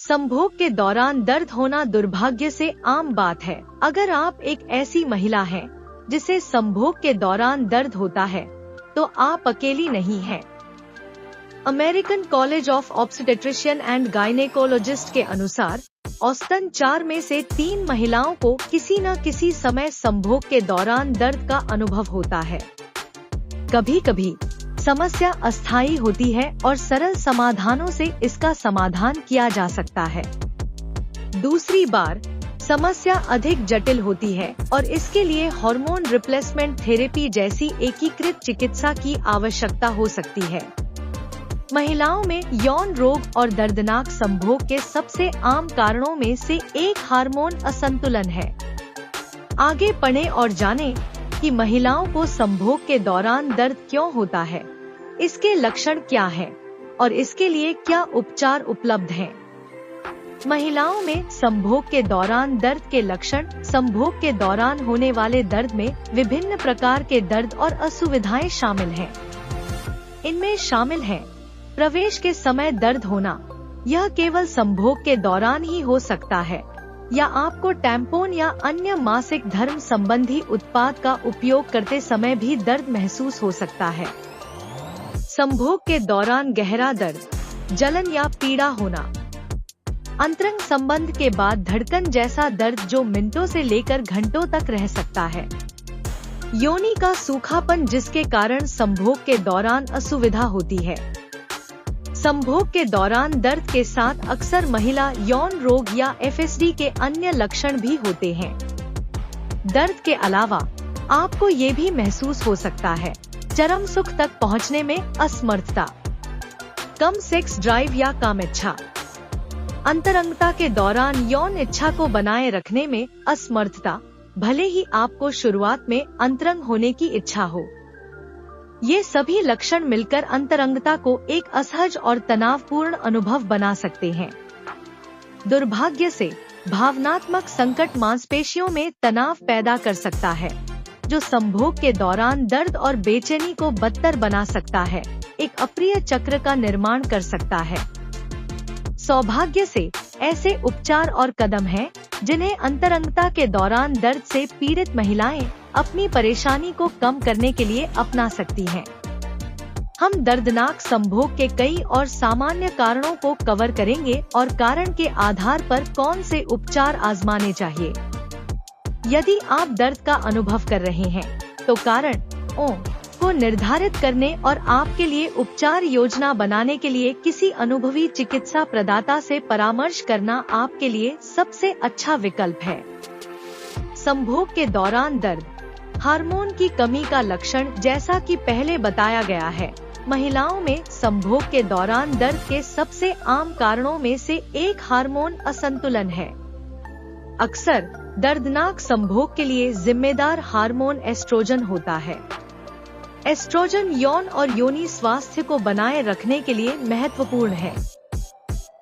संभोग के दौरान दर्द होना दुर्भाग्य से आम बात है। अगर आप एक ऐसी महिला हैं जिसे संभोग के दौरान दर्द होता है तो आप अकेली नहीं हैं। American college of obstetrician and gynaecologist के अनुसार औसतन 4 में से 3 महिलाओं को किसी न किसी समय संभोग के दौरान दर्द का अनुभव होता है। कभी कभी समस्या अस्थायी होती है और सरल समाधानों से इसका समाधान किया जा सकता है। दूसरी बार समस्या अधिक जटिल होती है और इसके लिए हार्मोन रिप्लेसमेंट थेरेपी जैसी एकीकृत चिकित्सा की आवश्यकता हो सकती है। महिलाओं में यौन रोग और दर्दनाक संभोग के सबसे आम कारणों में से एक हार्मोन असंतुलन है। आगे पढ़ें और जानें कि महिलाओं को संभोग के दौरान दर्द क्यों होता है, इसके लक्षण क्या हैं और इसके लिए क्या उपचार उपलब्ध हैं। महिलाओं में संभोग के दौरान दर्द के लक्षण। संभोग के दौरान होने वाले दर्द में विभिन्न प्रकार के दर्द और असुविधाएं शामिल हैं। इनमें शामिल हैं प्रवेश के समय दर्द होना, यह केवल संभोग के दौरान ही हो सकता है, या आपको टैम्पोन या अन्य मासिक धर्म संबंधी उत्पाद का उपयोग करते समय भी दर्द महसूस हो सकता है। संभोग के दौरान गहरा दर्द, जलन या पीड़ा होना, अंतरंग संबंध के बाद धड़कन जैसा दर्द जो मिनटों से लेकर घंटों तक रह सकता है। योनि का सूखापन जिसके कारण संभोग के दौरान असुविधा होती है। संभोग के दौरान दर्द के साथ अक्सर महिला यौन रोग या FSD के अन्य लक्षण भी होते हैं। दर्द के अलावा आपको ये भी महसूस हो सकता है चरम सुख तक पहुंचने में असमर्थता, कम सेक्स ड्राइव या कामेच्छा, अंतरंगता के दौरान यौन इच्छा को बनाए रखने में असमर्थता, भले ही आपको शुरुआत में अंतरंग होने की इच्छा हो। ये सभी लक्षण मिलकर अंतरंगता को एक असहज और तनावपूर्ण अनुभव बना सकते हैं। दुर्भाग्य से भावनात्मक संकट मांसपेशियों में तनाव पैदा कर सकता है, जो संभोग के दौरान दर्द और बेचैनी को बदतर बना सकता है, एक अप्रिय चक्र का निर्माण कर सकता है। सौभाग्य से ऐसे उपचार और कदम हैं जिन्हें अंतरंगता के दौरान दर्द से पीड़ित महिलाएं अपनी परेशानी को कम करने के लिए अपना सकती हैं। हम दर्दनाक संभोग के कई और सामान्य कारणों को कवर करेंगे और कारण के आधार पर कौन से उपचार आजमाने चाहिए। यदि आप दर्द का अनुभव कर रहे हैं तो कारणों को निर्धारित करने और आपके लिए उपचार योजना बनाने के लिए किसी अनुभवी चिकित्सा प्रदाता से परामर्श करना आपके लिए सबसे अच्छा विकल्प है। संभोग के दौरान दर्द, हार्मोन की कमी का लक्षण। जैसा कि पहले बताया गया है, महिलाओं में संभोग के दौरान दर्द के सबसे आम कारणों में से एक हार्मोन असंतुलन है। अक्सर दर्दनाक संभोग के लिए जिम्मेदार हार्मोन एस्ट्रोजन होता है। एस्ट्रोजन यौन और योनि स्वास्थ्य को बनाए रखने के लिए महत्वपूर्ण है।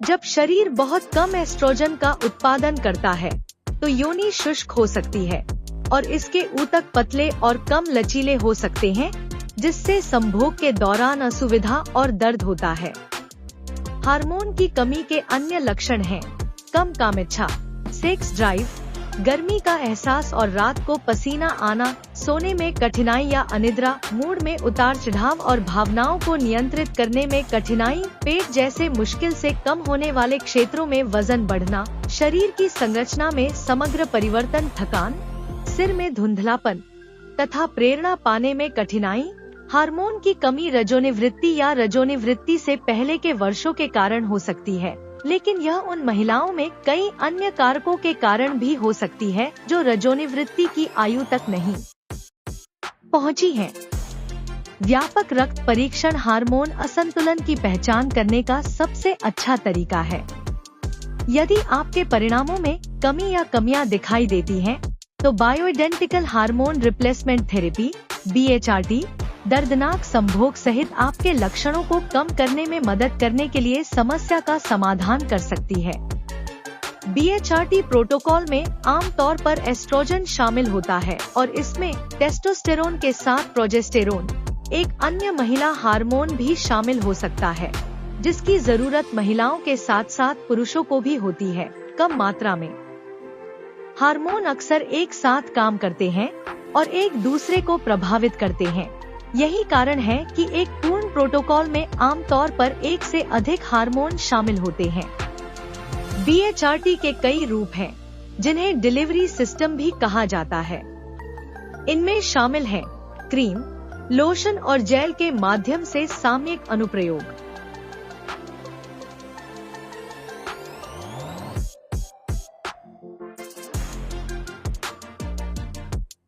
जब शरीर बहुत कम एस्ट्रोजन का उत्पादन करता है तो योनि शुष्क हो सकती है और इसके ऊतक पतले और कम लचीले हो सकते हैं, जिससे संभोग के दौरान असुविधा और दर्द होता है। हार्मोन की कमी के अन्य लक्षण हैं कम कामेच्छा, सेक्स ड्राइव, गर्मी का एहसास और रात को पसीना आना, सोने में कठिनाई या अनिद्रा, मूड में उतार चढ़ाव और भावनाओं को नियंत्रित करने में कठिनाई, पेट जैसे मुश्किल से कम होने वाले क्षेत्रों में वजन बढ़ना, शरीर की संरचना में समग्र परिवर्तन, थकान, सिर में धुंधलापन तथा प्रेरणा पाने में कठिनाई। हार्मोन की कमी रजोनिवृत्ति या रजोनिवृत्ति से पहले के वर्षों के कारण हो सकती है, लेकिन यह उन महिलाओं में कई अन्य कारकों के कारण भी हो सकती है जो रजोनिवृत्ति की आयु तक नहीं पहुंची हैं। व्यापक रक्त परीक्षण हार्मोन असंतुलन की पहचान करने का सबसे अच्छा तरीका है। यदि आपके परिणामों में कमी या कमियां दिखाई देती हैं, तो बायोइडेंटिकल हार्मोन रिप्लेसमेंट थेरेपी BHRT दर्दनाक संभोग सहित आपके लक्षणों को कम करने में मदद करने के लिए समस्या का समाधान कर सकती है। BHRT प्रोटोकॉल में आमतौर पर एस्ट्रोजन शामिल होता है और इसमें टेस्टोस्टेरोन के साथ प्रोजेस्टेरोन, एक अन्य महिला हार्मोन भी शामिल हो सकता है। जिसकी जरूरत महिलाओं के साथ साथ पुरुषों को भी होती है, कम मात्रा में। हार्मोन अक्सर एक साथ काम करते हैं और एक दूसरे को प्रभावित करते हैं। यही कारण है कि एक पूर्ण प्रोटोकॉल में आमतौर पर एक से अधिक हार्मोन शामिल होते हैं। BHRT के कई रूप हैं, जिन्हें डिलीवरी सिस्टम भी कहा जाता है। इनमें शामिल हैं क्रीम, लोशन और जेल के माध्यम से सामयिक अनुप्रयोग।